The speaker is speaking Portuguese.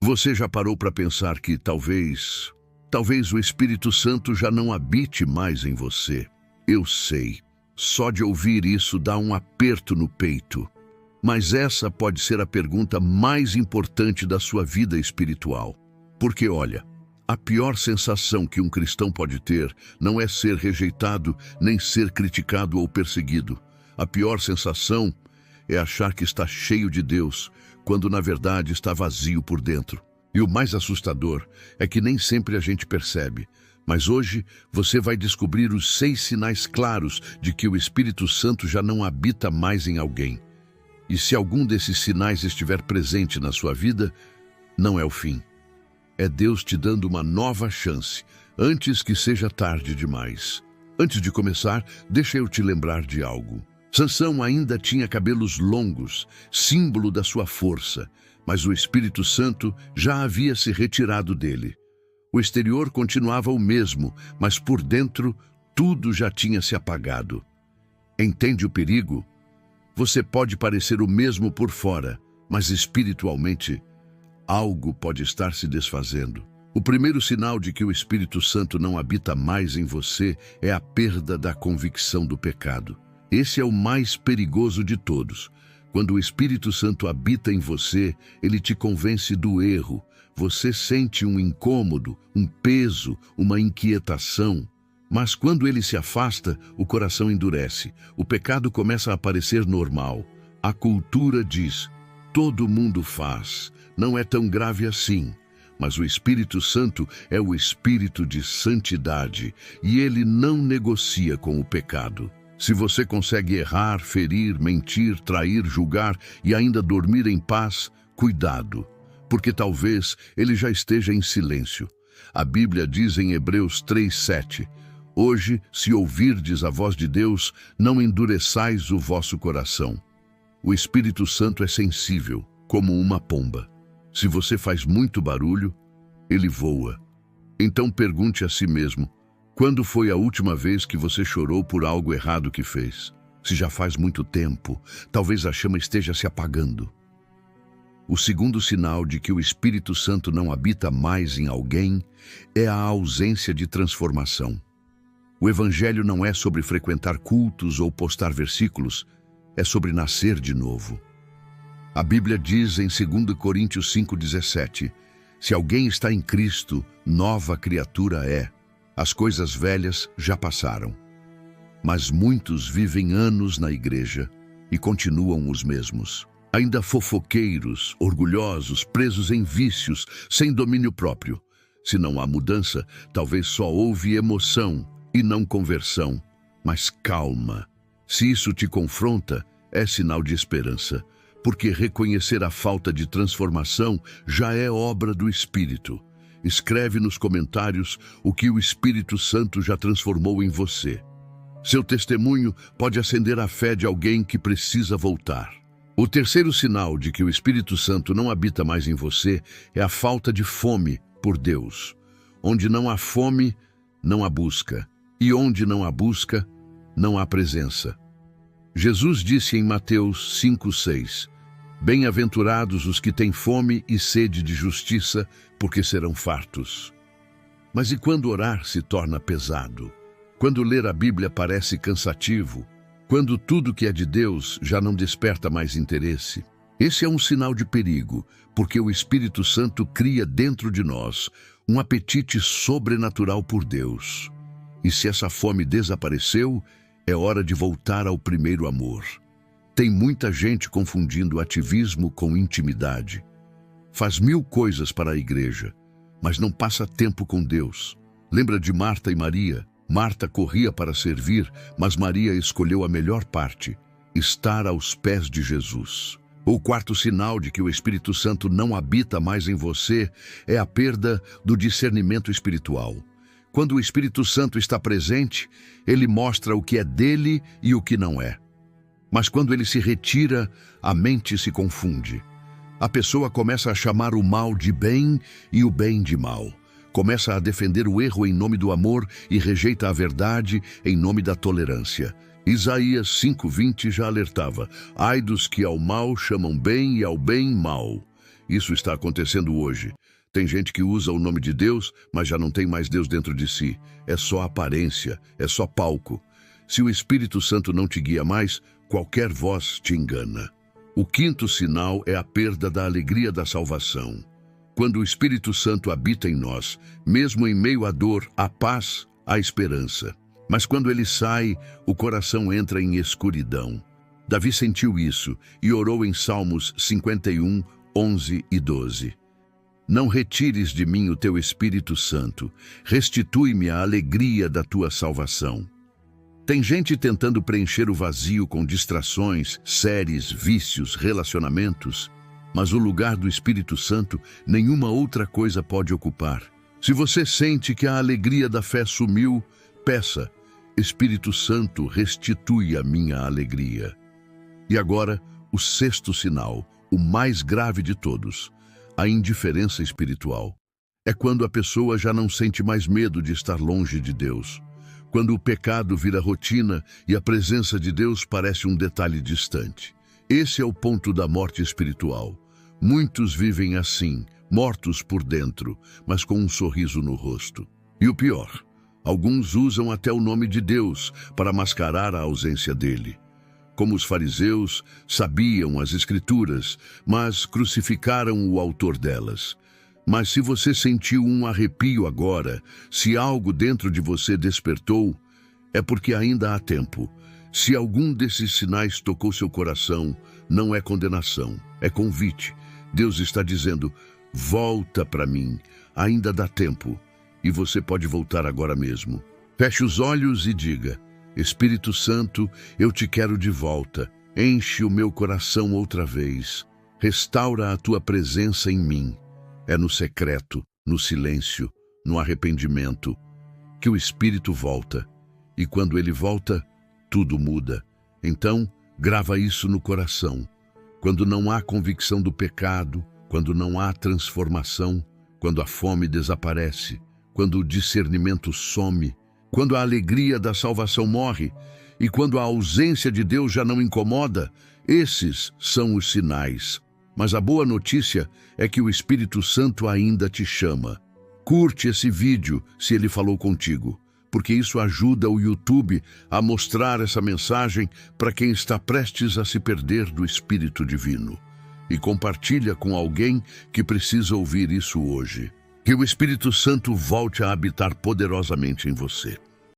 Você já parou para pensar que talvez o Espírito Santo já não habite mais em você? Eu sei, só de ouvir isso dá um aperto no peito. Mas essa pode ser a pergunta mais importante da sua vida espiritual. Porque olha, a pior sensação que um cristão pode ter não é ser rejeitado, nem ser criticado ou perseguido. A pior sensação é achar que está cheio de Deus, quando na verdade está vazio por dentro. E o mais assustador é que nem sempre a gente percebe. Mas hoje você vai descobrir os 6 sinais claros de que o Espírito Santo já não habita mais em alguém. E se algum desses sinais estiver presente na sua vida, não é o fim. É Deus te dando uma nova chance, antes que seja tarde demais. Antes de começar, deixa eu te lembrar de algo. Sansão ainda tinha cabelos longos, símbolo da sua força, mas o Espírito Santo já havia se retirado dele. O exterior continuava o mesmo, mas por dentro tudo já tinha se apagado. Entende o perigo? Você pode parecer o mesmo por fora, mas espiritualmente algo pode estar se desfazendo. O primeiro sinal de que o Espírito Santo não habita mais em você é a perda da convicção do pecado. Esse é o mais perigoso de todos. Quando o Espírito Santo habita em você, ele te convence do erro. Você sente um incômodo, um peso, uma inquietação. Mas quando ele se afasta, o coração endurece. O pecado começa a parecer normal. A cultura diz: todo mundo faz, não é tão grave assim. Mas o Espírito Santo é o Espírito de santidade e ele não negocia com o pecado. Se você consegue errar, ferir, mentir, trair, julgar e ainda dormir em paz, cuidado, porque talvez ele já esteja em silêncio. A Bíblia diz em Hebreus 3:7: hoje, se ouvirdes a voz de Deus, não endureçais o vosso coração. O Espírito Santo é sensível, como uma pomba. Se você faz muito barulho, ele voa. Então pergunte a si mesmo: quando foi a última vez que você chorou por algo errado que fez? Se já faz muito tempo, talvez a chama esteja se apagando. O segundo sinal de que o Espírito Santo não habita mais em alguém é a ausência de transformação. O Evangelho não é sobre frequentar cultos ou postar versículos, é sobre nascer de novo. A Bíblia diz em 2 Coríntios 5:17, se alguém está em Cristo, nova criatura é. As coisas velhas já passaram. Mas muitos vivem anos na igreja e continuam os mesmos. Ainda fofoqueiros, orgulhosos, presos em vícios, sem domínio próprio. Se não há mudança, talvez só houve emoção e não conversão. Mas calma. Se isso te confronta, é sinal de esperança, porque reconhecer a falta de transformação já é obra do Espírito. Escreve nos comentários o que o Espírito Santo já transformou em você. Seu testemunho pode acender a fé de alguém que precisa voltar. O terceiro sinal de que o Espírito Santo não habita mais em você é a falta de fome por Deus. Onde não há fome, não há busca. E onde não há busca, não há presença. Jesus disse em Mateus 5:6, bem-aventurados os que têm fome e sede de justiça, porque serão fartos. Mas e quando orar se torna pesado? Quando ler a Bíblia parece cansativo? Quando tudo que é de Deus já não desperta mais interesse? Esse é um sinal de perigo, porque o Espírito Santo cria dentro de nós um apetite sobrenatural por Deus. E se essa fome desapareceu, é hora de voltar ao primeiro amor. Tem muita gente confundindo ativismo com intimidade. Faz 1000 coisas para a igreja, mas não passa tempo com Deus. Lembra de Marta e Maria? Marta corria para servir, mas Maria escolheu a melhor parte, estar aos pés de Jesus. O quarto sinal de que o Espírito Santo não habita mais em você é a perda do discernimento espiritual. Quando o Espírito Santo está presente, ele mostra o que é dele e o que não é. Mas quando ele se retira, a mente se confunde. A pessoa começa a chamar o mal de bem e o bem de mal. Começa a defender o erro em nome do amor e rejeita a verdade em nome da tolerância. Isaías 5:20 já alertava: ai dos que ao mal chamam bem e ao bem mal. Isso está acontecendo hoje. Tem gente que usa o nome de Deus, mas já não tem mais Deus dentro de si. É só aparência, é só palco. Se o Espírito Santo não te guia mais, qualquer voz te engana. O quinto sinal é a perda da alegria da salvação. Quando o Espírito Santo habita em nós, mesmo em meio à dor, há paz, há esperança. Mas quando ele sai, o coração entra em escuridão. Davi sentiu isso e orou em Salmos 51, 11 e 12. Não retires de mim o teu Espírito Santo, restitui-me a alegria da tua salvação. Tem gente tentando preencher o vazio com distrações, séries, vícios, relacionamentos, mas o lugar do Espírito Santo nenhuma outra coisa pode ocupar. Se você sente que a alegria da fé sumiu, peça, Espírito Santo, restitui a minha alegria. E agora, o sexto sinal, o mais grave de todos, a indiferença espiritual. É quando a pessoa já não sente mais medo de estar longe de Deus. Quando o pecado vira rotina e a presença de Deus parece um detalhe distante. Esse é o ponto da morte espiritual. Muitos vivem assim, mortos por dentro, mas com um sorriso no rosto. E o pior, alguns usam até o nome de Deus para mascarar a ausência dele. Como os fariseus, sabiam as Escrituras, mas crucificaram o autor delas. Mas se você sentiu um arrepio agora, se algo dentro de você despertou, é porque ainda há tempo. Se algum desses sinais tocou seu coração, não é condenação, é convite. Deus está dizendo, volta para mim, ainda dá tempo, e você pode voltar agora mesmo. Feche os olhos e diga, Espírito Santo, eu te quero de volta, enche o meu coração outra vez, restaura a tua presença em mim. É no secreto, no silêncio, no arrependimento, que o Espírito volta, e quando ele volta, tudo muda. Então, grava isso no coração. Quando não há convicção do pecado, quando não há transformação, quando a fome desaparece, quando o discernimento some, quando a alegria da salvação morre e quando a ausência de Deus já não incomoda, esses são os sinais. Mas a boa notícia é que o Espírito Santo ainda te chama. Curte esse vídeo se ele falou contigo, porque isso ajuda o YouTube a mostrar essa mensagem para quem está prestes a se perder do Espírito Divino. E compartilha com alguém que precisa ouvir isso hoje. Que o Espírito Santo volte a habitar poderosamente em você.